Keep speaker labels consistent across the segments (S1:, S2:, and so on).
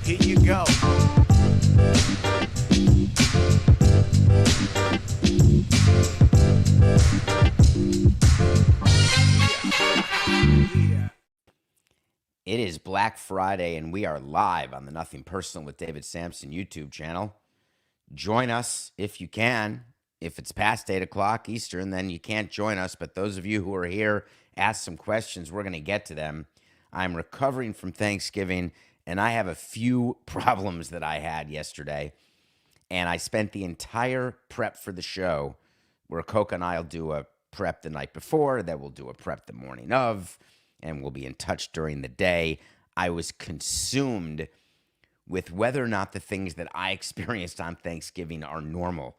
S1: Here you go.
S2: It is Black Friday, and we are live on the Nothing Personal with David Samson YouTube channel. Join us if you can. If it's past 8 o'clock Eastern, then you can't join us. But those of you who are here, ask some questions. We're going to get to them. I'm recovering from Thanksgiving, and I have a few problems that I had yesterday. And I spent the entire prep for the show, where Coca and I will do a prep the night before, then we'll do a prep the morning of, and we'll be in touch during the day. I was consumed with whether or not the things that I experienced on Thanksgiving are normal,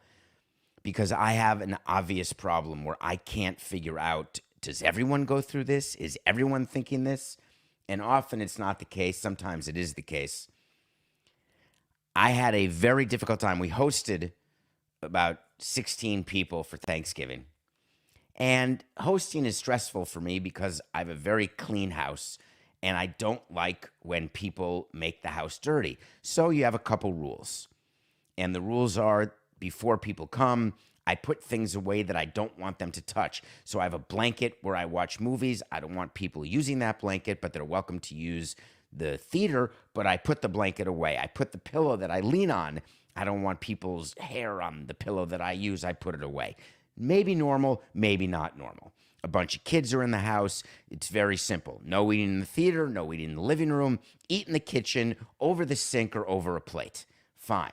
S2: because I have an obvious problem where I can't figure out, does everyone go through this? Is everyone thinking this? And often it's not the case. Sometimes it is the case. I had a very difficult time. We hosted about 16 people for Thanksgiving. And hosting is stressful for me because I have a very clean house, and I don't like when people make the house dirty. So you have a couple rules. And the rules are, before people come, I put things away that I don't want them to touch. So I have a blanket where I watch movies. I don't want people using that blanket, but they're welcome to use the theater, but I put the blanket away. I put the pillow that I lean on. I don't want people's hair on the pillow that I use. I put it away. Maybe normal, maybe not normal. A bunch of kids are in the house. It's very simple. No eating in the theater, no eating in the living room, eat in the kitchen, over the sink or over a plate. Fine.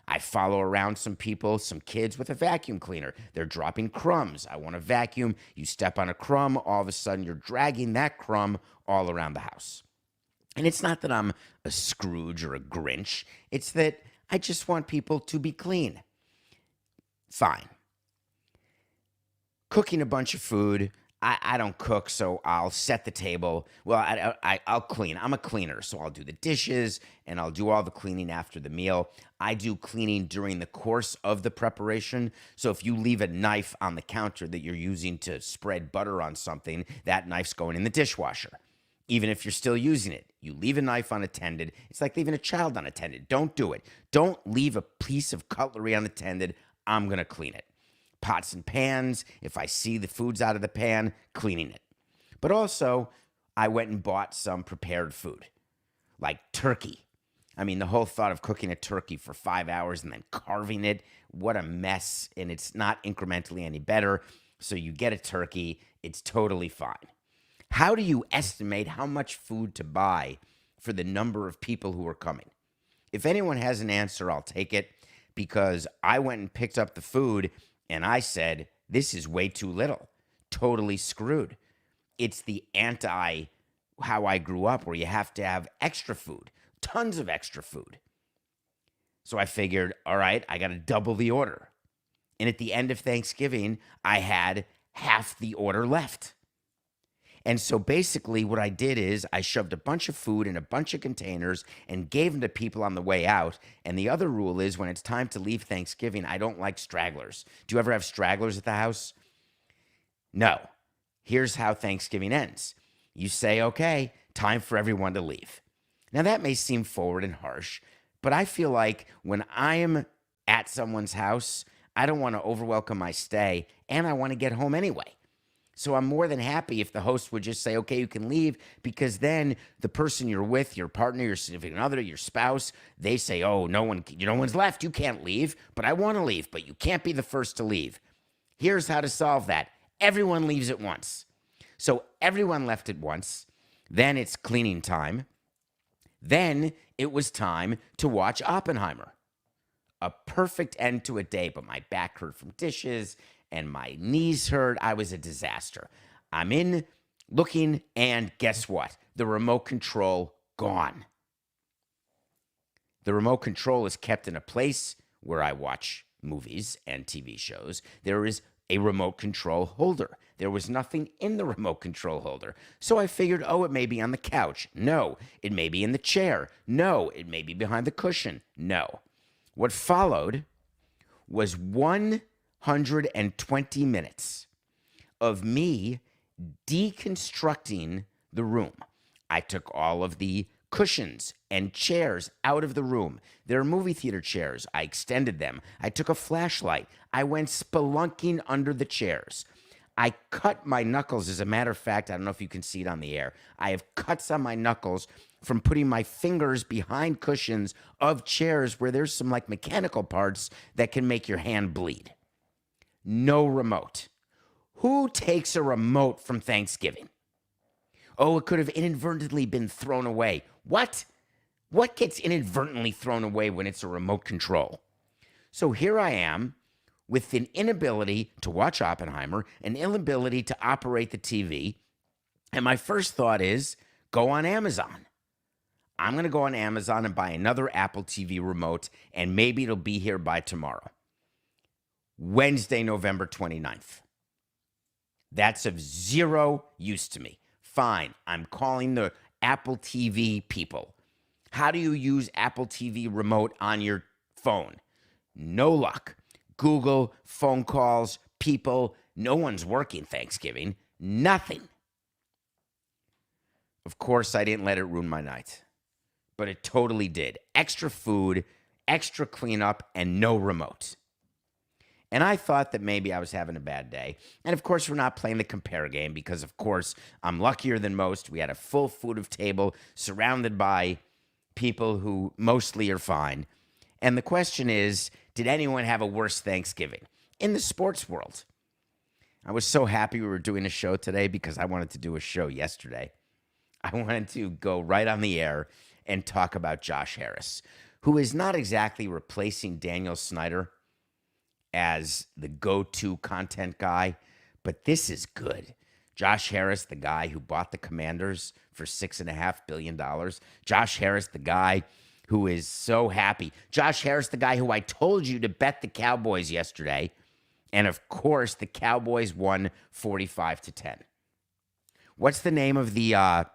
S2: I follow around some people, some kids with a vacuum cleaner. They're dropping crumbs. I want to vacuum. You step on a crumb, all of a sudden you're dragging that crumb all around the house. And it's not that I'm a Scrooge or a Grinch. It's that I just want people to be clean. Fine. Cooking a bunch of food. I don't cook, so I'll set the table. Well, I'll clean. I'm a cleaner, so I'll do the dishes, and I'll do all the cleaning after the meal. I do cleaning during the course of the preparation. So if you leave a knife on the counter that you're using to spread butter on something, that knife's going in the dishwasher. Even if you're still using it, you leave a knife unattended. It's like leaving a child unattended. Don't do it. Don't leave a piece of cutlery unattended. I'm going to clean it. Pots and pans, if I see the food's out of the pan, cleaning it. But also, I went and bought some prepared food, like turkey. I mean, the whole thought of cooking a turkey for 5 hours and then carving it, what a mess, and it's not incrementally any better. So you get a turkey, it's totally fine. How do you estimate how much food to buy for the number of people who are coming? If anyone has an answer, I'll take it, because I went and picked up the food and I said, this is way too little. Totally screwed. It's the anti how I grew up, where you have to have extra food, tons of extra food. So I figured, all right, I got to double the order. And at the end of Thanksgiving, I had half the order left. And so basically what I did is I shoved a bunch of food in a bunch of containers and gave them to people on the way out. And the other rule is, when it's time to leave Thanksgiving, I don't like stragglers. Do you ever have stragglers at the house? No. Here's how Thanksgiving ends. You say, okay, time for everyone to leave. Now that may seem forward and harsh, but I feel like when I am at someone's house, I don't want to overwelcome my stay, and I want to get home anyway. So I'm more than happy if the host would just say, okay, you can leave, because then the person you're with, your partner, your significant other, your spouse, they say, oh, no one's left. You can't leave, but I want to leave, but you can't be the first to leave. Here's how to solve that. Everyone leaves at once. So everyone left at once. Then it's cleaning time. Then it was time to watch Oppenheimer. A perfect end to a day, but my back hurt from dishes and my knees hurt. I was a disaster. I'm in looking, and guess what? The remote control gone. The remote control is kept in a place where I watch movies and TV shows. There is a remote control holder. There was nothing in the remote control holder. So I figured, oh, it may be on the couch. No. It may be in the chair. No. It may be behind the cushion. No. What followed was 120 minutes of me deconstructing the room. I took all of the cushions and chairs out of the room. There are movie theater chairs. I extended them. I took a flashlight. I went spelunking under the chairs. I cut my knuckles. As a matter of fact, I don't know if you can see it on the air. I have cuts on my knuckles from putting my fingers behind cushions of chairs where there's some like mechanical parts that can make your hand bleed. No remote. Who takes a remote from Thanksgiving? Oh, it could have inadvertently been thrown away. What? What gets inadvertently thrown away when it's a remote control? So here I am with an inability to watch Oppenheimer, an inability to operate the TV. And my first thought is, go on Amazon. I'm going to go on Amazon and buy another Apple TV remote, and maybe it'll be here by tomorrow. Wednesday, November 29th. That's of zero use to me. Fine, I'm calling the Apple TV people. How do you use Apple TV remote on your phone? No luck. Google, phone calls, people. No one's working Thanksgiving. Nothing. Of course, I didn't let it ruin my night. But it totally did. Extra food, extra cleanup, and no remote. And I thought that maybe I was having a bad day. And of course, we're not playing the compare game because, of course, I'm luckier than most. We had a full food of table surrounded by people who mostly are fine. And the question is, did anyone have a worse Thanksgiving in the sports world? I was so happy we were doing a show today because I wanted to do a show yesterday. I wanted to go right on the air and talk about Josh Harris, who is not exactly replacing Daniel Snyder as the go-to content guy, but this is good. Josh Harris, the guy who bought the Commanders for $6.5 billion. Josh Harris, the guy who is so happy. Josh Harris, the guy who I told you to bet the Cowboys yesterday. And of course, the Cowboys won 45-10. What's the name of the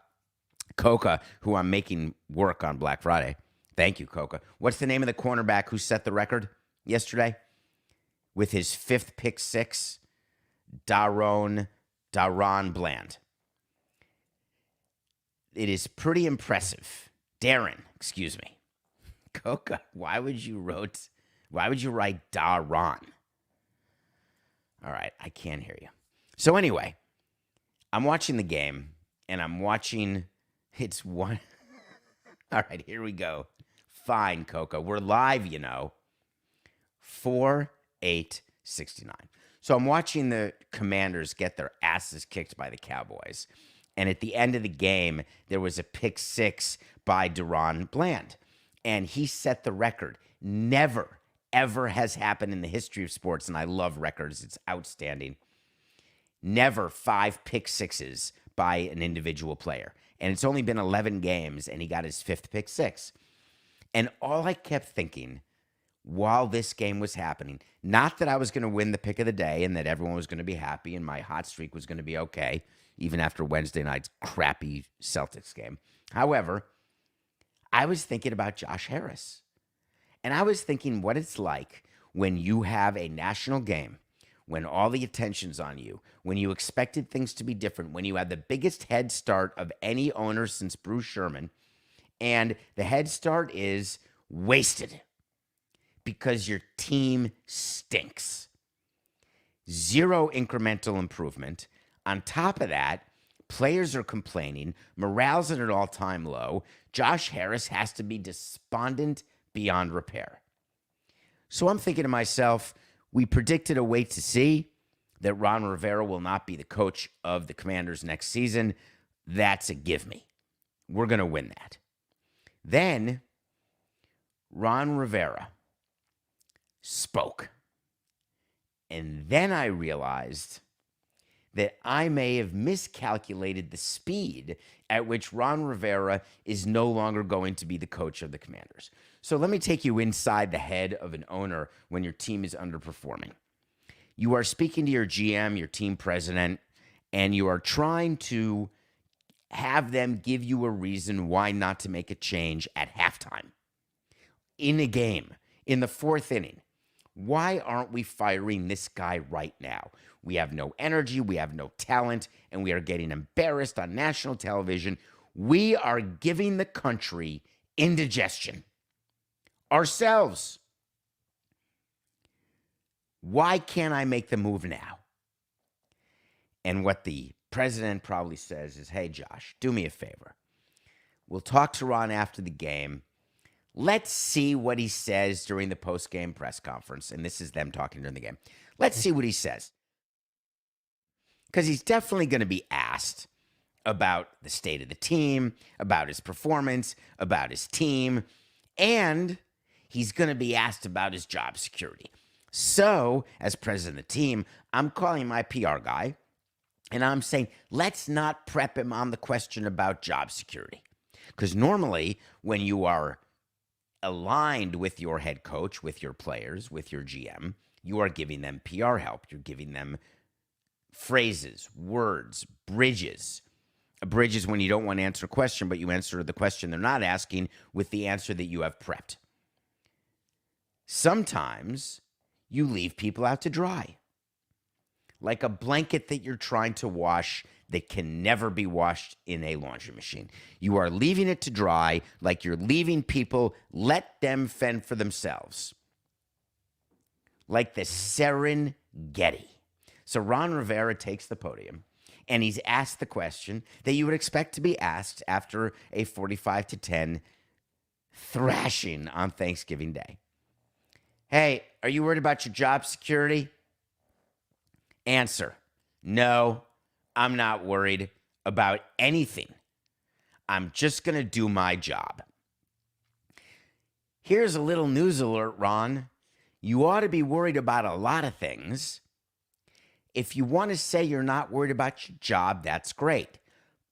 S2: Coca who I'm making work on Black Friday? Thank you, Coca. What's the name of the cornerback who set the record yesterday? With his fifth pick six, Daron Bland. It is pretty impressive. Darren, excuse me. Coca, why would you write Daron? All right, I can't hear you. So anyway, I'm watching the game, and I'm watching, it's one. All right, here we go. Fine, Coca. We're live, you know. 4-8-69. So I'm watching the Commanders get their asses kicked by the Cowboys. And at the end of the game, there was a pick six by Daron Bland. And he set the record. Never, ever has happened in the history of sports. And I love records. It's outstanding. Never 5 pick sixes by an individual player. And it's only been 11 games, and he got his 5th pick six. And all I kept thinking while this game was happening, not that I was going to win the pick of the day and that everyone was going to be happy and my hot streak was going to be okay, even after Wednesday night's crappy Celtics game. However, I was thinking about Josh Harris. And I was thinking what it's like when you have a national game, when all the attention's on you, when you expected things to be different, when you had the biggest head start of any owner since Bruce Sherman, and the head start is wasted because your team stinks. Zero incremental improvement. On top of that, players are complaining. Morale's at an all-time low. Josh Harris has to be despondent beyond repair. So I'm thinking to myself, we predicted a wait to see that Ron Rivera will not be the coach of the Commanders next season. That's a give me. We're going to win that. Then Ron Rivera spoke. And then I realized that I may have miscalculated the speed at which Ron Rivera is no longer going to be the coach of the Commanders. So let me take you inside the head of an owner when your team is underperforming. You are speaking to your GM, your team president, and you are trying to have them give you a reason why not to make a change at halftime. In a game, in the 4th inning. Why aren't we firing this guy right now? We have no energy, we have no talent, and we are getting embarrassed on national television. We are giving the country indigestion ourselves. Why can't I make the move now? And what the president probably says is, hey, Josh, do me a favor. We'll talk to Ron after the game. Let's see what he says during the post-game press conference. And this is them talking during the game. Let's see what he says. Because he's definitely going to be asked about the state of the team, about his performance, about his team, and he's going to be asked about his job security. So, as president of the team, I'm calling my PR guy, and I'm saying, let's not prep him on the question about job security. Because normally, when you are aligned with your head coach, with your players, with your GM, you are giving them PR help. You're giving them phrases, words, bridges. A bridge is when you don't want to answer a question, but you answer the question they're not asking with the answer that you have prepped. Sometimes you leave people out to dry, like a blanket that you're trying to wash that can never be washed in a laundry machine. You are leaving it to dry like you're leaving people, let them fend for themselves. Like the Serengeti. So Ron Rivera takes the podium, and he's asked the question that you would expect to be asked after a 45-10 thrashing on Thanksgiving Day. Hey, are you worried about your job security? Answer, no, I'm not worried about anything. I'm just going to do my job. Here's a little news alert, Ron. You ought to be worried about a lot of things. If you want to say you're not worried about your job, that's great.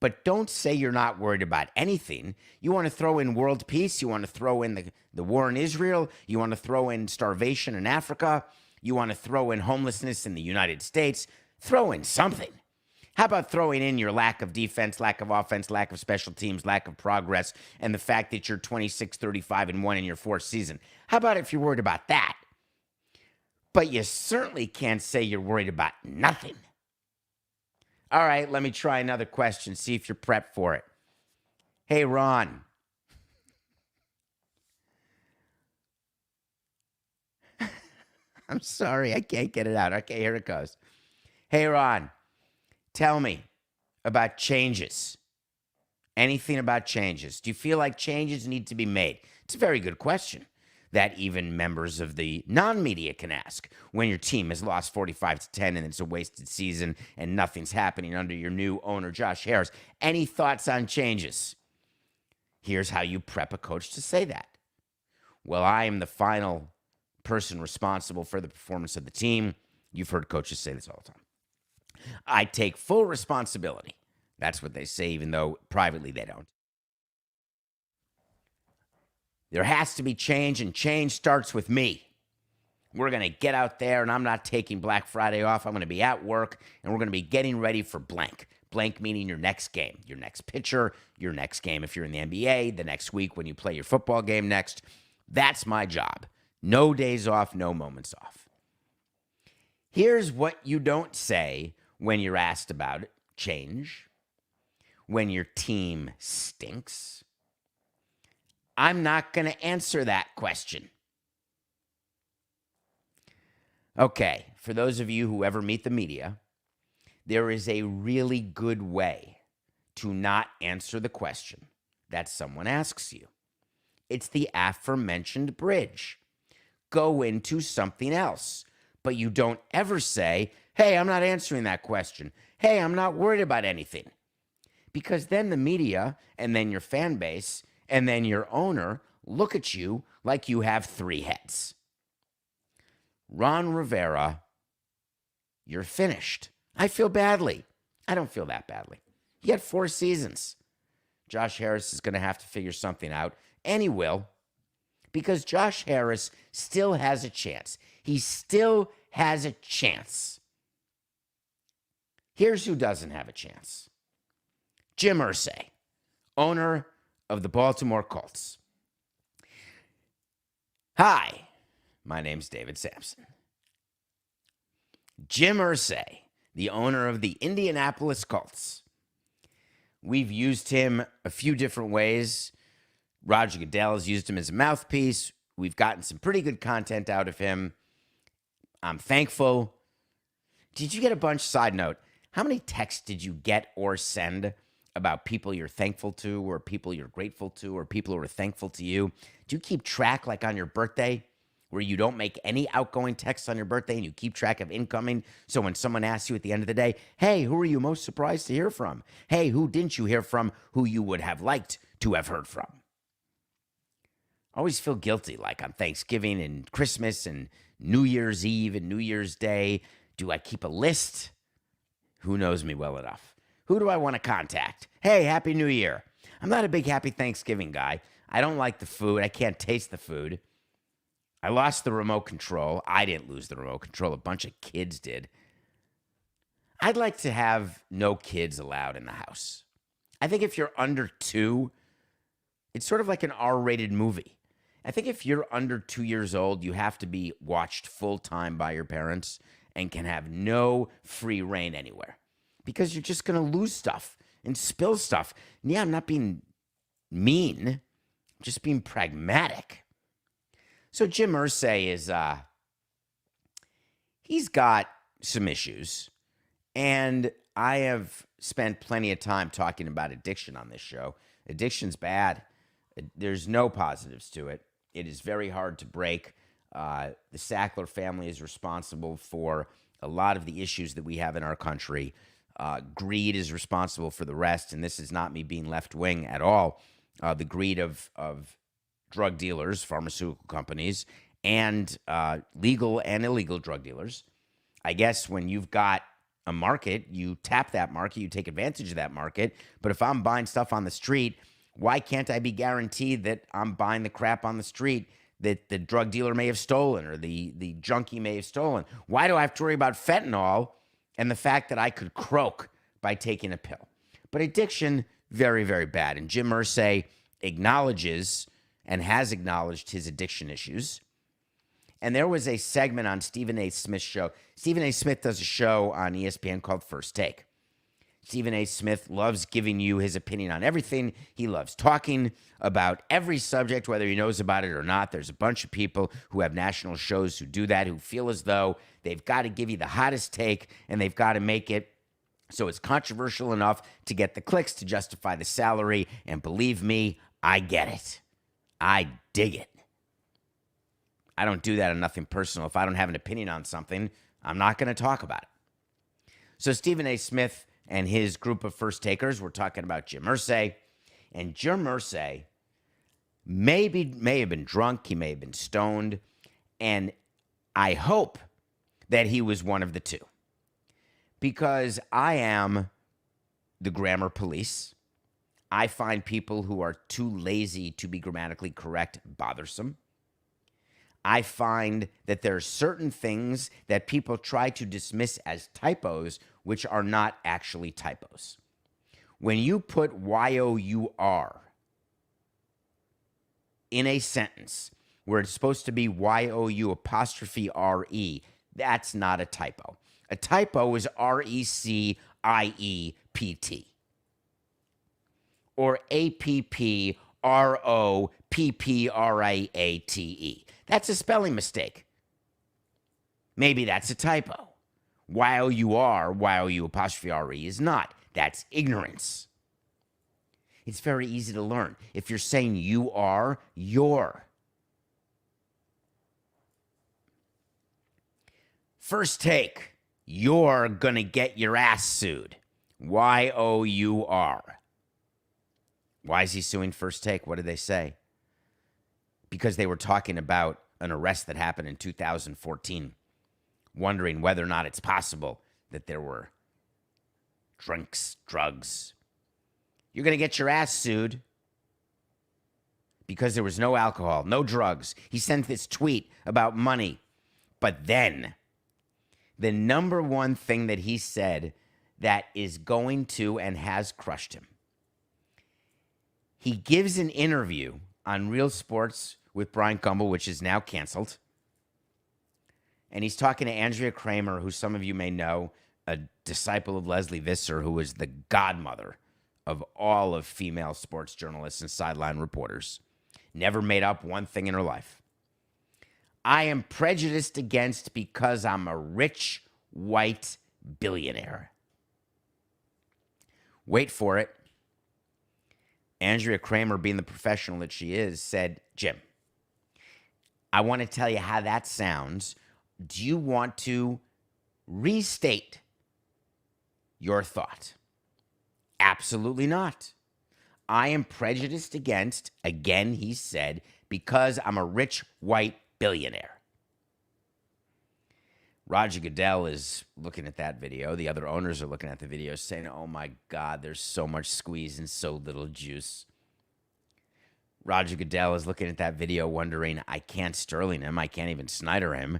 S2: But don't say you're not worried about anything. You want to throw in world peace. You want to throw in the war in Israel. You want to throw in starvation in Africa. You want to throw in homelessness in the United States. Throw in something. How about throwing in your lack of defense, lack of offense, lack of special teams, lack of progress, and the fact that you're 26-35-1 in your fourth season? How about if you're worried about that? But you certainly can't say you're worried about nothing. All right, let me try another question, see if you're prepped for it. Hey, Ron. I'm sorry, I can't get it out. Okay, here it goes. Hey, Ron, tell me about changes. Anything about changes. Do you feel like changes need to be made? It's a very good question that even members of the non-media can ask when your team has lost 45-10 and it's a wasted season and nothing's happening under your new owner, Josh Harris. Any thoughts on changes? Here's how you prep a coach to say that. Well, I am the final person responsible for the performance of the team. You've heard coaches say this all the time. I take full responsibility. That's what they say, even though privately they don't. There has to be change, and change starts with me. We're going to get out there, and I'm not taking Black Friday off. I'm going to be at work, and we're going to be getting ready for blank. Blank meaning your next game, your next pitcher, your next game if you're in the NBA, the next week when you play your football game next. That's my job. No days off, no moments off. Here's what you don't say when you're asked about change, when your team stinks. I'm not going to answer that question. Okay, for those of you who ever meet the media, there is a really good way to not answer the question that someone asks you. It's the aforementioned bridge. Go into something else, but you don't ever say, hey, I'm not answering that question. Hey, I'm not worried about anything. Because then the media and then your fan base and then your owner look at you like you have three heads. Ron Rivera, you're finished. I feel badly. I don't feel that badly. He had 4 seasons. Josh Harris is going to have to figure something out, and he will, because Josh Harris still has a chance. He still has a chance. Here's who doesn't have a chance. Jim Irsay, owner of the Baltimore Colts. Hi, my name's David Samson. Jim Irsay, the owner of the Indianapolis Colts, We've used him a few different ways. Roger Goodell has used him as a mouthpiece. We've gotten some pretty good content out of him. I'm thankful. Did you get a bunch? Side note, how many texts did you get or send about people you're thankful to, or people you're grateful to, or people who are thankful to you? Do you keep track, like on your birthday, where you don't make any outgoing texts on your birthday and you keep track of incoming? So when someone asks you at the end of the day, hey, who are you most surprised to hear from? Hey, who didn't you hear from who you would have liked to have heard from? I always feel guilty, like on Thanksgiving and Christmas and New Year's Eve and New Year's Day. Do I keep a list? Who knows me well enough? Who do I want to contact? Hey, Happy New Year. I'm not a big Happy Thanksgiving guy. I don't like the food. I can't taste the food. I lost the remote control. I didn't lose the remote control. A bunch of kids did. I'd like to have no kids allowed in the house. I think if you're under 2, it's sort of like an R-rated movie. I think if you're under 2 years old, you have to be watched full-time by your parents and can have no free reign anywhere, because you're just going to lose stuff and spill stuff. And yeah, I'm not being mean, I'm just being pragmatic. So Jim Irsay is, he's got some issues, and I have spent plenty of time talking about addiction on this show. Addiction's bad. There's no positives to it. It is very hard to break. The Sackler family is responsible for a lot of the issues that we have in our country. Greed is responsible for the rest, and this is not me being left-wing at all. The greed of drug dealers, pharmaceutical companies, and legal and illegal drug dealers. I guess when you've got a market, you tap that market, you take advantage of that market. But if I'm buying stuff on the street, why can't I be guaranteed that I'm buying the crap on the street that the drug dealer may have stolen or the junkie may have stolen? Why do I have to worry about fentanyl and the fact that I could croak by taking a pill? But addiction, very, very bad. And Jim Irsay acknowledges and has acknowledged his addiction issues. And there was a segment on Stephen A. Smith's show. Stephen A. Smith does a show on ESPN called First Take. Stephen A. Smith loves giving you his opinion on everything. He loves talking about every subject, whether he knows about it or not. There's a bunch of people who have national shows who do that, who feel as though they've got to give you the hottest take, and they've got to make it so it's controversial enough to get the clicks to justify the salary. And believe me, I get it. I dig it. I don't do that on Nothing Personal. If I don't have an opinion on something, I'm not going to talk about it. So Stephen A. Smith and his group of first takers were talking about Jim Irsay. And Jim Irsay may have been drunk. He may have been stoned. And I hope that he was one of the two. Because I am the grammar police. I find people who are too lazy to be grammatically correct bothersome. I find that there are certain things that people try to dismiss as typos, which are not actually typos. When you put Y-O-U-R in a sentence where it's supposed to be Y-O-U apostrophe R-E, that's not a typo. A typo is R-E-C-I-E-P-T. Or A-P-P-R-O-P-P-R-I-A-T-E. That's a spelling mistake. Maybe that's a typo. Y-O-U-R, Y-O-U apostrophe R-E is not. That's ignorance. It's very easy to learn. If you're saying you are, you're. First take, you're gonna get your ass sued. Y-O-U-R. Why is he suing First Take? What did they say? Because they were talking about an arrest that happened in 2014, wondering whether or not it's possible that there were drinks, drugs. You're going to get your ass sued because there was no alcohol, no drugs. He sent this tweet about money. But then, the number one thing that he said that is going to and has crushed him. He gives an interview on Real Sports with Brian Gumbel, which is now canceled. And he's talking to Andrea Kramer, who some of you may know, a disciple of Leslie Visser, who was the godmother of all of female sports journalists and sideline reporters. Never made up one thing in her life. I am prejudiced against because I'm a rich white billionaire. Wait for it. Andrea Kramer, being the professional that she is, said, Jim, I want to tell you how that sounds. Do you want to restate your thought? Absolutely not. I am prejudiced against, again, he said, because I'm a rich white billionaire. Roger Goodell is looking at that video. The other owners are looking at the video saying, oh my God, there's so much squeeze and so little juice. Roger Goodell is looking at that video wondering, I can't Sterling him. I can't even Snyder him.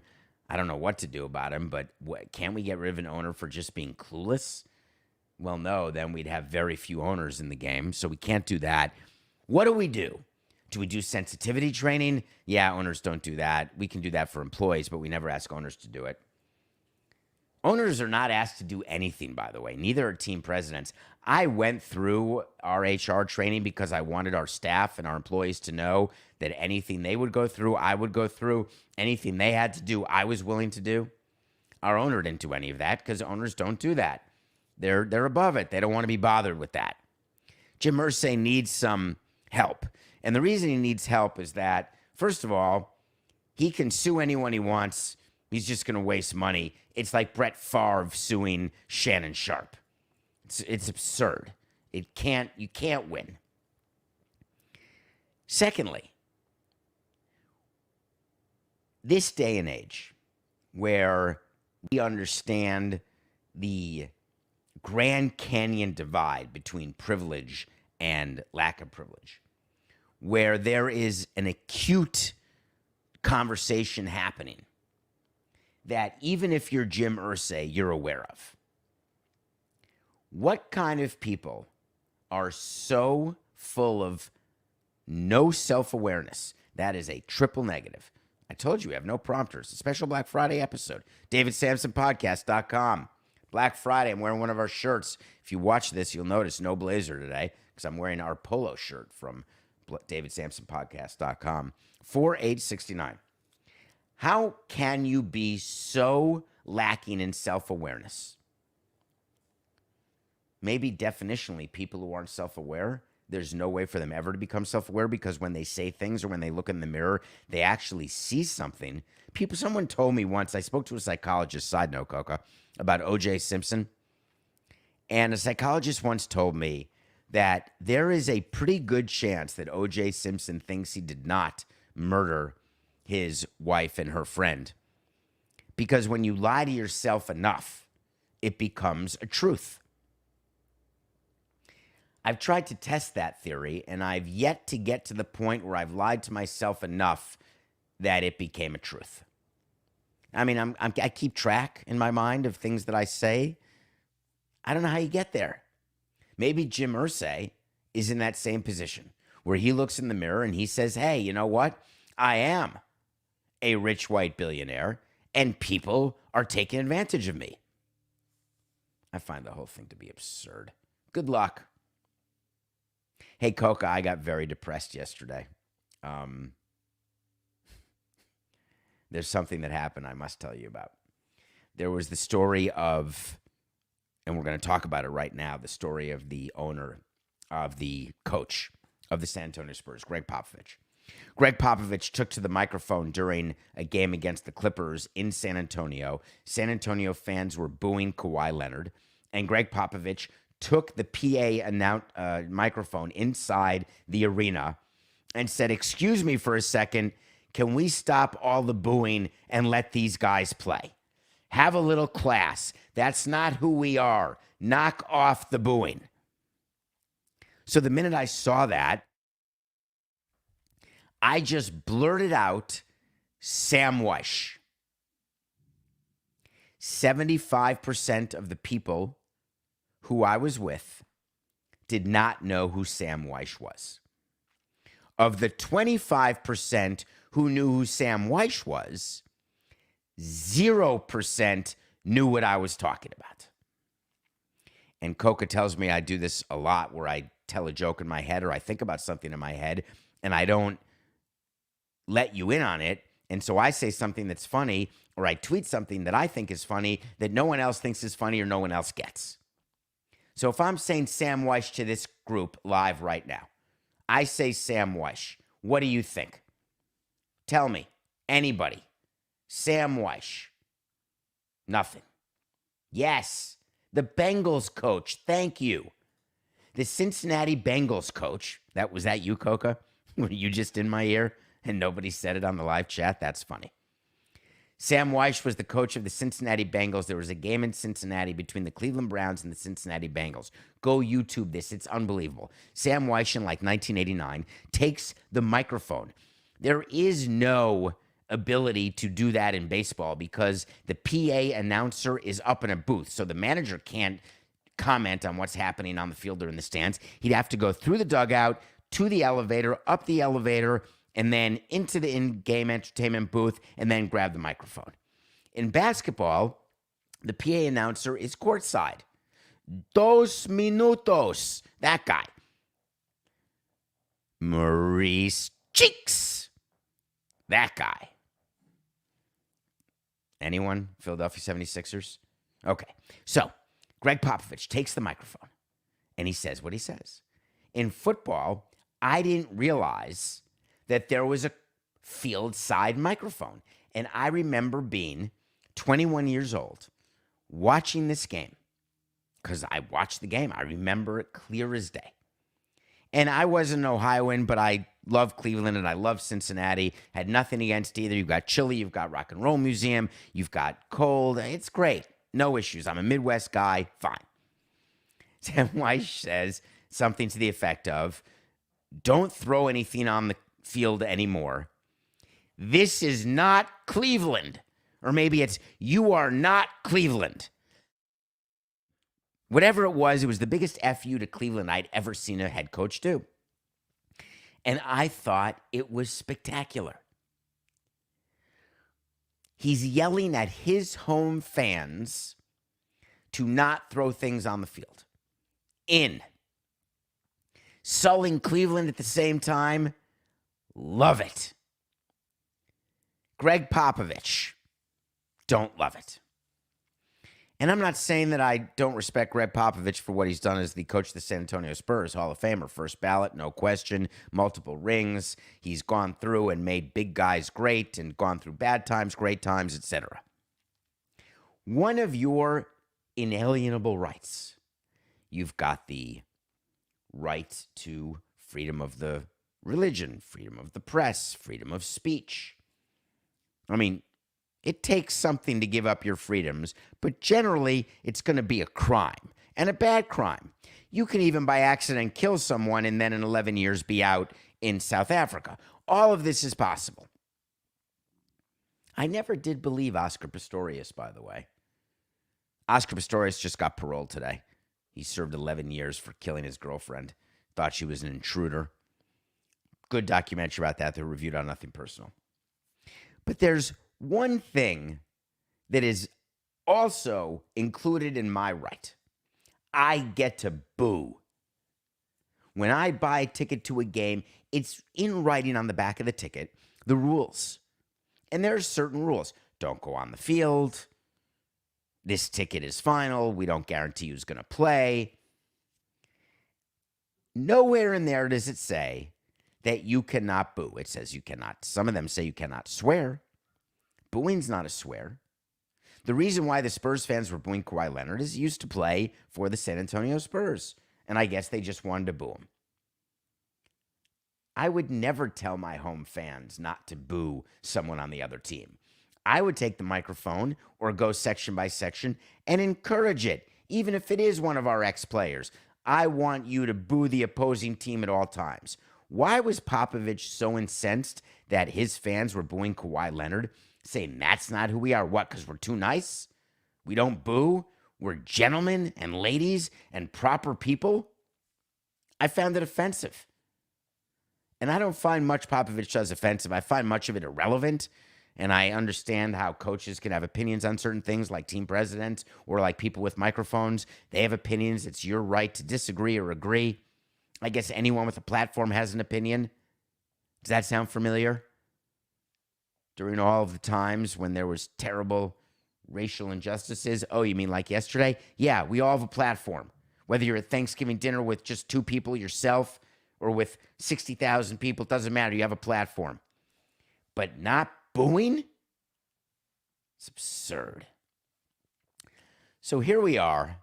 S2: I don't know what to do about him, but can't we get rid of an owner for just being clueless? Well, no, then we'd have very few owners in the game, so we can't do that. What do? Do we do sensitivity training? Yeah, owners don't do that. We can do that for employees, but we never ask owners to do it. Owners are not asked to do anything, by the way. Neither are team presidents. I went through our HR training because I wanted our staff and our employees to know that anything they would go through, I would go through. Anything they had to do, I was willing to do. Our owner didn't do any of that because owners don't do that. They're above it. They don't want to be bothered with that. Jim Irsay needs some help. And the reason he needs help is that, first of all, he can sue anyone he wants. He's just going to waste money. It's like Brett Favre suing Shannon Sharp. It's absurd. You can't win. Secondly, this day and age where we understand the Grand Canyon divide between privilege and lack of privilege, where there is an acute conversation happening that even if you're Jim Irsay, you're aware of. What kind of people are so full of no self-awareness? That is a triple negative. I told you we have no prompters. A special Black Friday episode. DavidSamsonPodcast.com. Black Friday, I'm wearing one of our shirts. If you watch this, you'll notice no blazer today because I'm wearing our polo shirt from DavidSamsonPodcast.com. 4869. How can you be so lacking in self-awareness? Maybe definitionally, people who aren't self-aware, there's no way for them ever to become self-aware because when they say things or when they look in the mirror, they actually see something. Someone told me once, I spoke to a psychologist, side note, Coca, about O.J. Simpson. And a psychologist once told me that there is a pretty good chance that O.J. Simpson thinks he did not murder his wife and her friend. Because when you lie to yourself enough, it becomes a truth. I've tried to test that theory, and I've yet to get to the point where I've lied to myself enough that it became a truth. I mean, I keep track in my mind of things that I say. I don't know how you get there. Maybe Jim Irsay is in that same position where he looks in the mirror and he says, hey, you know what? I am a rich white billionaire, and people are taking advantage of me. I find the whole thing to be absurd. Good luck. Hey, Coca, I got very depressed yesterday. There's something that happened I must tell you about. There was the story of, and we're going to talk about it right now, the story of the owner, of the coach of the San Antonio Spurs, Greg Popovich. Greg Popovich took to the microphone during a game against the Clippers in San Antonio. San Antonio fans were booing Kawhi Leonard, and Greg Popovich took the PA microphone inside the arena and said, excuse me for a second, can we stop all the booing and let these guys play? Have a little class. That's not who we are. Knock off the booing. So the minute I saw that, I just blurted out Sam Weish. 75% of the people who I was with did not know who Sam Weish was. Of the 25% who knew who Sam Weish was, 0% knew what I was talking about. And Coca tells me I do this a lot where I tell a joke in my head or I think about something in my head and I don't let you in on it. And so I say something that's funny or I tweet something that I think is funny that no one else thinks is funny or no one else gets. So if I'm saying Sam Weish to this group live right now, I say Sam Weish. What do you think? Tell me. Anybody. Sam Weish. Nothing. Yes. The Bengals coach. Thank you. The Cincinnati Bengals coach. Was that you, Coca? Were you just in my ear and nobody said it on the live chat? That's funny. Sam Weish was the coach of the Cincinnati Bengals. There was a game in Cincinnati between the Cleveland Browns and the Cincinnati Bengals. Go YouTube this. It's unbelievable. Sam Weish in like 1989 takes the microphone. There is no ability to do that in baseball because the PA announcer is up in a booth. So the manager can't comment on what's happening on the field or in the stands. He'd have to go through the dugout, to the elevator, up the elevator, and then into the in-game entertainment booth, and then grab the microphone. In basketball, the PA announcer is courtside. 2 minutos. That guy. Maurice Cheeks. That guy. Anyone? Philadelphia 76ers? Okay. So, Greg Popovich takes the microphone, and he says what he says. In football, I didn't realize that there was a field side microphone. And I remember being 21 years old, watching this game, because I watched the game. I remember it clear as day. And I wasn't an Ohioan, but I love Cleveland and I love Cincinnati. Had nothing against either. You've got chili, you've got Rock and Roll Museum, you've got cold. It's great. No issues. I'm a Midwest guy. Fine. Sam Weish says something to the effect of, don't throw anything on the field anymore. This is not Cleveland. Or maybe it's, you are not Cleveland. Whatever it was the biggest FU to Cleveland I'd ever seen a head coach do. And I thought it was spectacular. He's yelling at his home fans to not throw things on the field. Sullying Cleveland at the same time. Love it. Greg Popovich. Don't love it. And I'm not saying that I don't respect Greg Popovich for what he's done as the coach of the San Antonio Spurs, Hall of Famer, first ballot, no question, multiple rings. He's gone through and made big guys great and gone through bad times, great times, etc. One of your inalienable rights, you've got the right to freedom of the religion, freedom of the press, freedom of speech. I mean, it takes something to give up your freedoms, but generally it's going to be a crime, and a bad crime. You can even by accident kill someone and then in 11 years be out in South Africa. All of this is possible. I never did believe Oscar Pistorius, by the way. Oscar Pistorius just got paroled today. He served 11 years for killing his girlfriend. Thought she was an intruder. Good documentary about that. They're reviewed on Nothing Personal. But there's one thing that is also included in my right. I get to boo. When I buy a ticket to a game, it's in writing on the back of the ticket, the rules. And there are certain rules. Don't go on the field. This ticket is final. We don't guarantee who's going to play. Nowhere in there does it say that you cannot boo. It says you cannot. Some of them say you cannot swear. Booing's not a swear. The reason why the Spurs fans were booing Kawhi Leonard is he used to play for the San Antonio Spurs. And I guess they just wanted to boo him. I would never tell my home fans not to boo someone on the other team. I would take the microphone or go section by section and encourage it, even if it is one of our ex-players. I want you to boo the opposing team at all times. Why was Popovich so incensed that his fans were booing Kawhi Leonard? Saying that's not who we are. What, because we're too nice? We don't boo? We're gentlemen and ladies and proper people? I found it offensive. And I don't find much Popovich does offensive. I find much of it irrelevant. And I understand how coaches can have opinions on certain things, like team presidents or like people with microphones. They have opinions. It's your right to disagree or agree. I guess anyone with a platform has an opinion. Does that sound familiar? During all of the times when there was terrible racial injustices. Oh, you mean like yesterday? Yeah, we all have a platform. Whether you're at Thanksgiving dinner with just 2 people, yourself, or with 60,000 people, it doesn't matter. You have a platform. But not booing? It's absurd. So here we are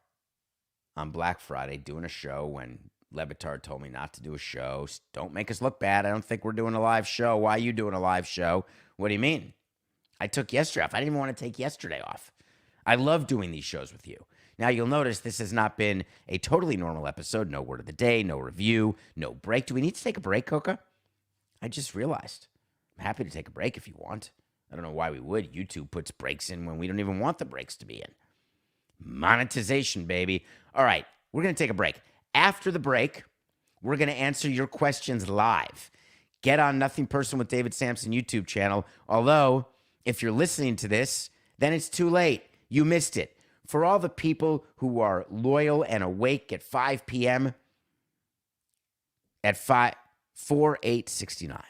S2: on Black Friday doing a show when Levitard told me not to do a show. Don't make us look bad. I don't think we're doing a live show. Why are you doing a live show? What do you mean? I took yesterday off. I didn't even want to take yesterday off. I love doing these shows with you. Now, you'll notice this has not been a totally normal episode. No word of the day, no review, no break. Do we need to take a break, Coca? I just realized. I'm happy to take a break if you want. I don't know why we would. YouTube puts breaks in when we don't even want the breaks to be in. Monetization, baby. All right, we're going to take a break. After the break, we're going to answer your questions live. Get on Nothing Personal with David Samson YouTube channel. Although, if you're listening to this, then it's too late. You missed it. For all the people who are loyal and awake at 5 p.m. at 4869.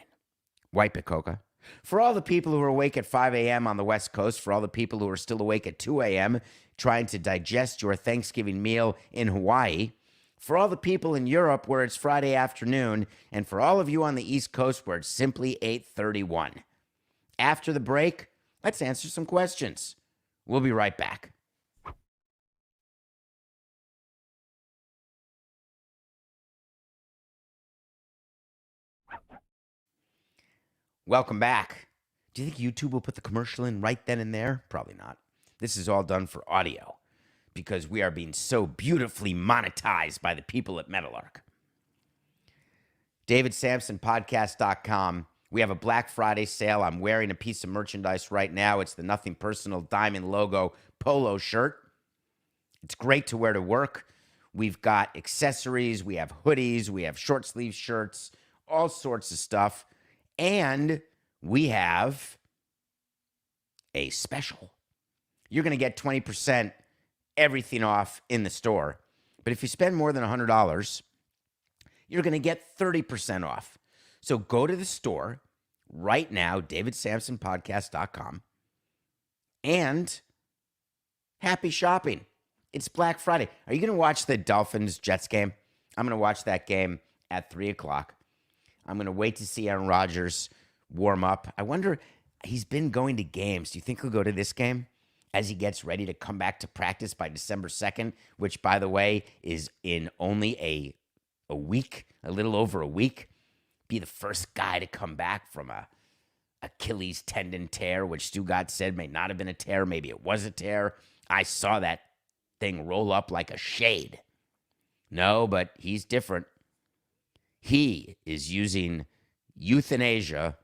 S2: Wipe it, Coca. For all the people who are awake at 5 a.m. on the West Coast, for all the people who are still awake at 2 a.m. trying to digest your Thanksgiving meal in Hawaii, for all the people in Europe where it's Friday afternoon, and for all of you on the East Coast where it's simply 8:31. After the break, let's answer some questions. We'll be right back. Welcome back. Do you think YouTube will put the commercial in right then and there? Probably not. This is all done for audio because we are being so beautifully monetized by the people at Metalark. DavidSamsonPodcast.com. We have a Black Friday sale. I'm wearing a piece of merchandise right now. It's the Nothing Personal Diamond logo polo shirt. It's great to wear to work. We've got accessories. We have hoodies. We have short sleeve shirts, all sorts of stuff. And we have a special. You're going to get 20% everything off in the store. But if you spend more than $100, you're going to get 30% off. So go to the store right now, DavidSamsonPodcast.com, and happy shopping. It's Black Friday. Are you going to watch the Dolphins-Jets game? I'm going to watch that game at 3 o'clock. I'm going to wait to see Aaron Rodgers warm up. I wonder, he's been going to games. Do you think he'll go to this game as he gets ready to come back to practice by December 2nd, which, by the way, is in only a week, a little over a week? Be the first guy to come back from a Achilles tendon tear, which Stugat said may not have been a tear. Maybe it was a tear. I saw that thing roll up like a shade. No, but he's different. He is using euthanasia.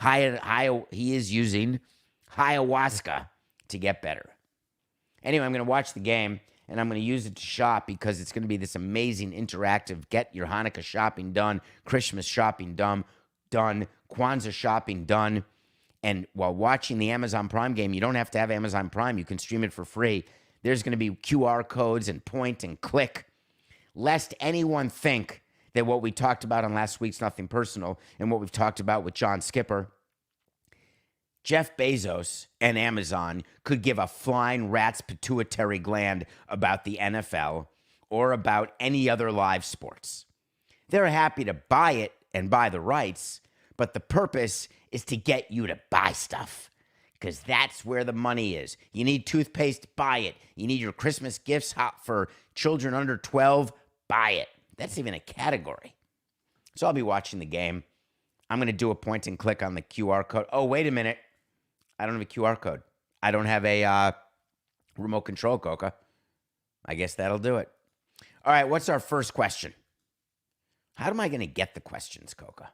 S2: He is using ayahuasca to get better. Anyway, I'm going to watch the game, and I'm going to use it to shop because it's going to be this amazing interactive get your Hanukkah shopping done, Christmas shopping done, Kwanzaa shopping done. And while watching the Amazon Prime game, you don't have to have Amazon Prime. You can stream it for free. There's going to be QR codes and point and click, lest anyone think that what we talked about on last week's Nothing Personal and what we've talked about with John Skipper, Jeff Bezos and Amazon could give a flying rat's pituitary gland about the NFL or about any other live sports. They're happy to buy it and buy the rights, but the purpose is to get you to buy stuff because that's where the money is. You need toothpaste, buy it. You need your Christmas gifts for children under 12, buy it. That's even a category. So I'll be watching the game. I'm going to do a point and click on the QR code. Oh, wait a minute. I don't have a QR code. I don't have a remote control, Coca. I guess that'll do it. All right, what's our first question? How am I going to get the questions, Coca?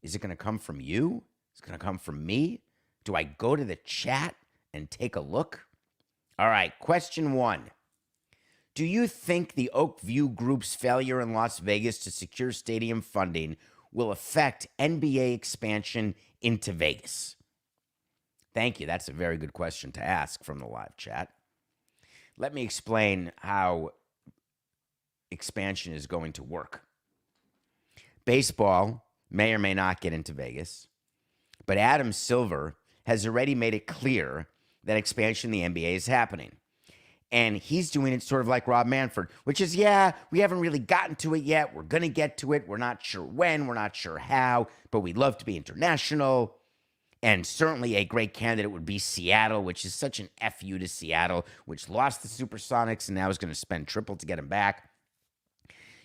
S2: Is it going to come from you? Is it going to come from me? Do I go to the chat and take a look? All right, question 1. Do you think the Oak View Group's failure in Las Vegas to secure stadium funding will affect NBA expansion into Vegas? Thank you. That's a very good question to ask from the live chat. Let me explain how expansion is going to work. Baseball may or may not get into Vegas, but Adam Silver has already made it clear that expansion in the NBA is happening. And he's doing it sort of like Rob Manfred, which is, yeah, we haven't really gotten to it yet. We're going to get to it. We're not sure when. We're not sure how, but we'd love to be international. And certainly a great candidate would be Seattle, which is such an FU to Seattle, which lost the Supersonics and now is going to spend triple to get him back.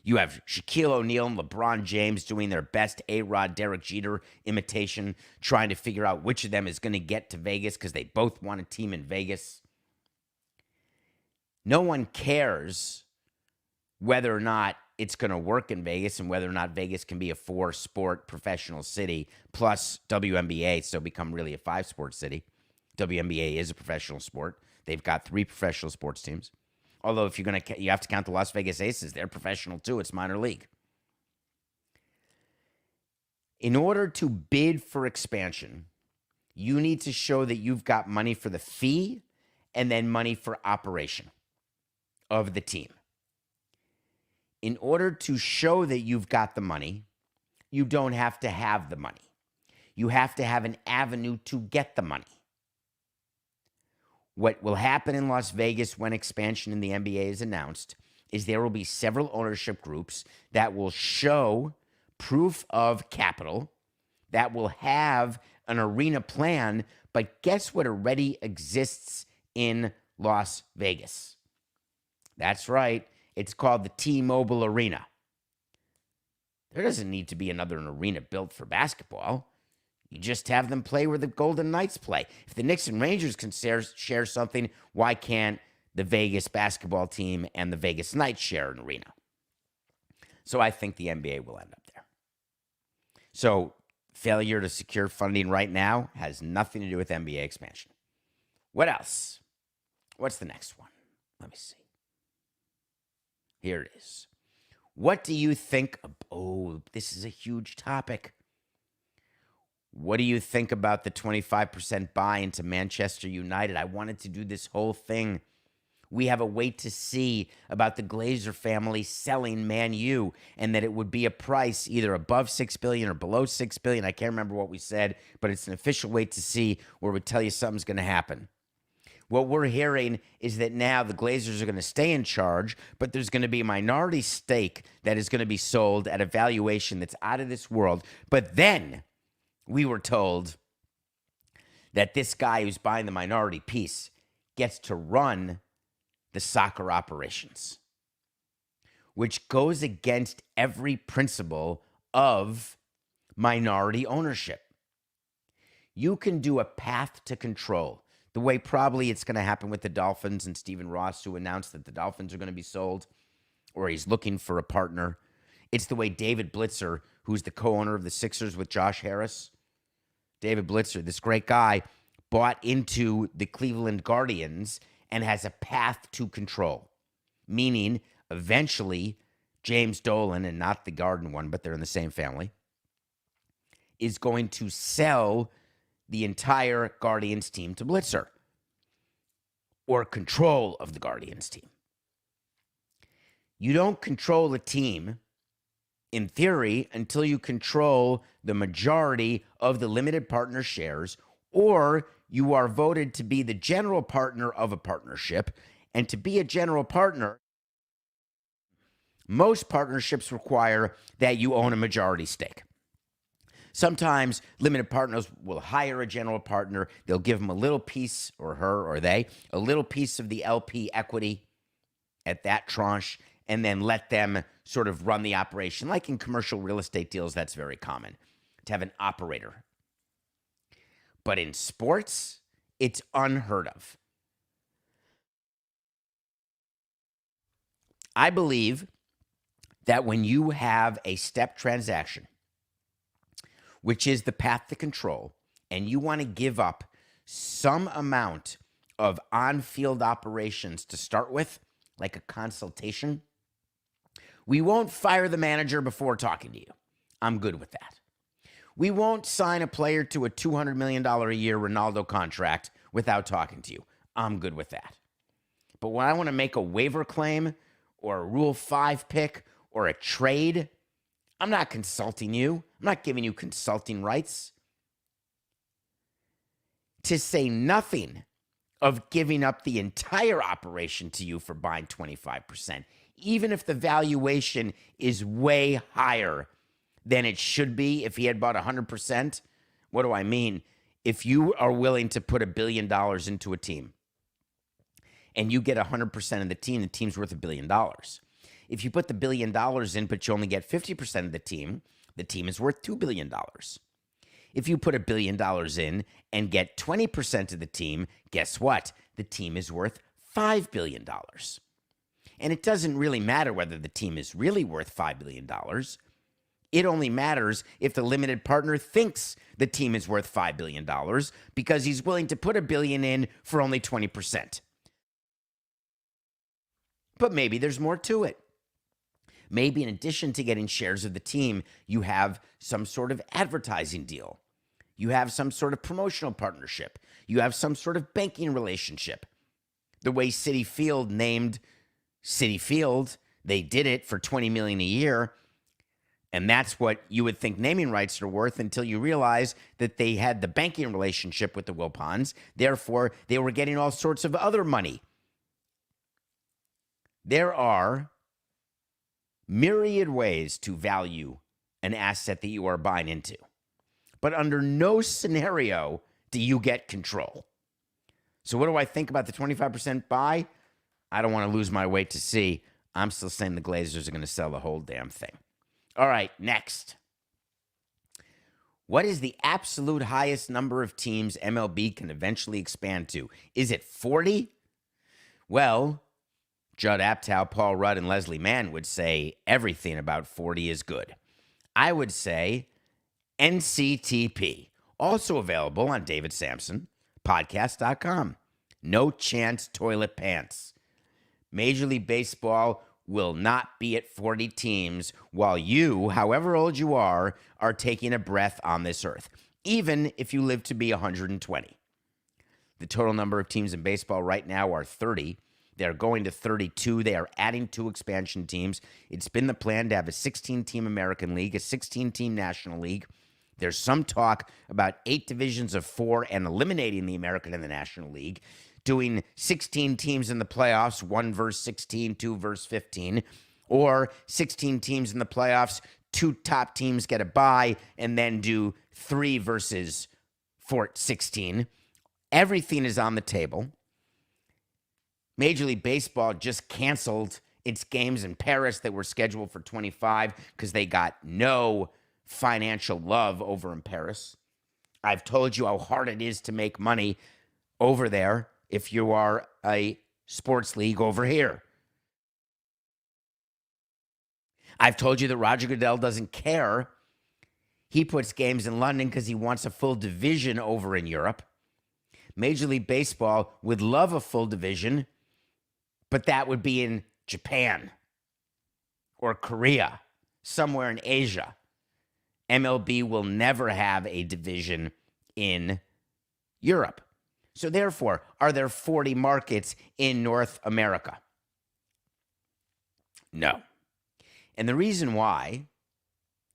S2: You have Shaquille O'Neal and LeBron James doing their best A-Rod, Derek Jeter imitation, trying to figure out which of them is going to get to Vegas because they both want a team in Vegas. No one cares whether or not it's going to work in Vegas and whether or not Vegas can be a 4-sport professional city plus WNBA, so become really a 5-sport city. WNBA is a professional sport. They've got 3 professional sports teams. Although if you're going to, you have to count the Las Vegas Aces. They're professional too. It's minor league. In order to bid for expansion, you need to show that you've got money for the fee and then money for operation of the team. In order to show that you've got the money, you don't have to have the money. You have to have an avenue to get the money. What will happen in Las Vegas when expansion in the NBA is announced is there will be several ownership groups that will show proof of capital, that will have an arena plan, but guess what already exists in Las Vegas? That's right. It's called the T-Mobile Arena. There doesn't need to be another arena built for basketball. You just have them play where the Golden Knights play. If the Knicks and Rangers can share something, why can't the Vegas basketball team and the Vegas Knights share an arena? So I think the NBA will end up there. So failure to secure funding right now has nothing to do with NBA expansion. What else? What's the next one? Let me see. Here it is. What do you think? Oh, this is a huge topic. What do you think about the 25% buy into Manchester United? I wanted to do this whole thing. We have a wait to see about the Glazer family selling Man U and that it would be a price either above $6 billion or below $6 billion. I can't remember what we said, but it's an official wait to see where we tell you something's going to happen. What we're hearing is that now the Glazers are going to stay in charge, but there's going to be a minority stake that is going to be sold at a valuation that's out of this world. But then we were told that this guy who's buying the minority piece gets to run the soccer operations, which goes against every principle of minority ownership. You can do a path to control, the way probably it's going to happen with the Dolphins and Stephen Ross, who announced that the Dolphins are going to be sold, or he's looking for a partner. It's the way David Blitzer, who's the co-owner of the Sixers with Josh Harris, David Blitzer, this great guy, bought into the Cleveland Guardians and has a path to control, meaning eventually James Dolan, and not the Garden one, but they're in the same family, is going to sell the entire Guardians team to Blitzer, or control of the Guardians team. You don't control a team, in theory, until you control the majority of the limited partner shares, or you are voted to be the general partner of a partnership. And to be a general partner, most partnerships require that you own a majority stake. Sometimes limited partners will hire a general partner. They'll give him a little piece, or her or they, a little piece of the LP equity at that tranche, and then let them sort of run the operation. Like in commercial real estate deals, that's very common, to have an operator. But in sports, it's unheard of. I believe that when you have a step transaction, which is the path to control, and you want to give up some amount of on-field operations to start with, like a consultation, we won't fire the manager before talking to you. I'm good with that. We won't sign a player to a $200 million a year Ronaldo contract without talking to you. I'm good with that. But when I want to make a waiver claim or a Rule 5 pick or a trade, I'm not consulting you. I'm not giving you consulting rights. To say nothing of giving up the entire operation to you for buying 25%, even if the valuation is way higher than it should be if he had bought 100%. What do I mean? If you are willing to put $1 billion into a team and you get 100% of the team's worth $1 billion. If you put the $1 billion in, but you only get 50% of the team is worth $2 billion. If you put $1 billion in and get 20% of the team, guess what? The team is worth $5 billion. And it doesn't really matter whether the team is really worth $5 billion. It only matters if the limited partner thinks the team is worth $5 billion because he's willing to put $1 billion in for only 20%. But maybe there's more to it. Maybe in addition to getting shares of the team, you have some sort of advertising deal. You have some sort of promotional partnership. You have some sort of banking relationship. The way Citi Field named Citi Field, they did it for $20 million a year. And that's what you would think naming rights are worth until you realize that they had the banking relationship with the Wilpons. Therefore, they were getting all sorts of other money. There are myriad ways to value an asset that you are buying into. But under no scenario do you get control. So what do I think about the 25% buy? I don't want to lose my way to see. I'm still saying the Glazers are going to sell the whole damn thing. All right, next. What is the absolute highest number of teams MLB can eventually expand to? Is it 40? Well, Judd Apatow, Paul Rudd, and Leslie Mann would say everything about 40 is good. I would say NCTP, also available on David Samson, podcast.com. No chance toilet pants. Major League Baseball will not be at 40 teams while you, however old you are taking a breath on this earth, even if you live to be 120. The total number of teams in baseball right now are 30. They're going to 32. They are adding 2 expansion teams. It's been the plan to have a 16-team American League, a 16-team National League. There's some talk about 8 divisions of 4 and eliminating the American and the National League, doing 16 teams in the playoffs, 1 versus 16, 2 versus 15, or 16 teams in the playoffs, 2 top teams get a bye, and then do 3 versus 16. Everything is on the table. Major League Baseball just canceled its games in Paris that were scheduled for 25 because they got no financial love over in Paris. I've told you how hard it is to make money over there if you are a sports league over here. I've told you that Roger Goodell doesn't care. He puts games in London because he wants a full division over in Europe. Major League Baseball would love a full division, but that would be in Japan or Korea, somewhere in Asia. MLB will never have a division in Europe. So therefore, are there 40 markets in North America? No. And the reason why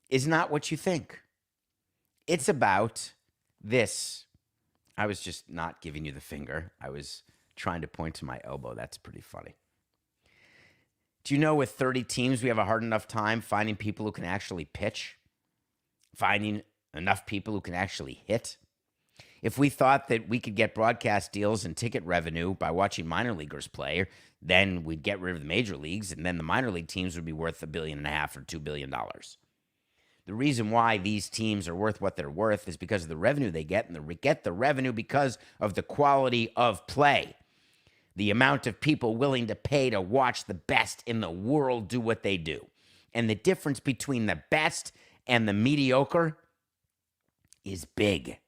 S2: is not what you think. It's about this. I was just not giving you the finger. I was trying to point to my elbow. That's pretty funny. Do you know with 30 teams, we have a hard enough time finding people who can actually pitch? Finding enough people who can actually hit? If we thought that we could get broadcast deals and ticket revenue by watching minor leaguers play, then we'd get rid of the major leagues, and then the minor league teams would be worth $1.5 billion or $2 billion. The reason why these teams are worth what they're worth is because of the revenue they get, and they get the revenue because of the quality of play. The amount of people willing to pay to watch the best in the world do what they do. And the difference between the best and the mediocre is big.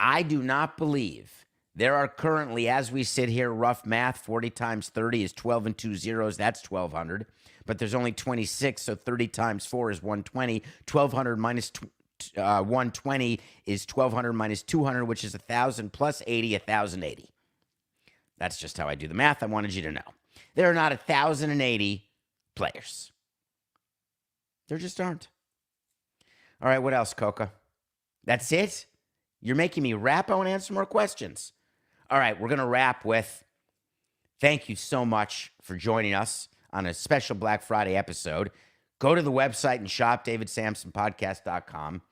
S2: I do not believe There are currently, as we sit here, rough math, 40 times 30 is 12 and 2 zeros. That's 1,200. But there's only 26, so 30 times 4 is 120. 1,200 minus 120 is 1,200 minus 200, which is 1,000 plus 80, 1,080. That's just how I do the math. I wanted you to know. There are not 1,080 players. There just aren't. All right, what else, Coca? That's it? You're making me rap? I want to answer more questions. All right, we're going to wrap with thank you so much for joining us on a special Black Friday episode. Go to the website and shop, davidsamsonpodcast.com.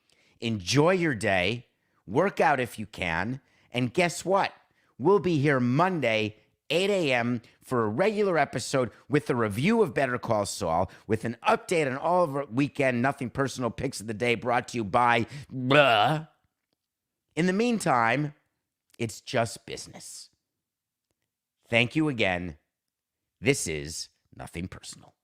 S2: Enjoy your day. Work out if you can. And guess what? We'll be here Monday, 8 a.m. for a regular episode with a review of Better Call Saul, with an update on all of our weekend Nothing Personal picks of the day brought to you by blah. In the meantime, it's just business. Thank you again. This is Nothing Personal.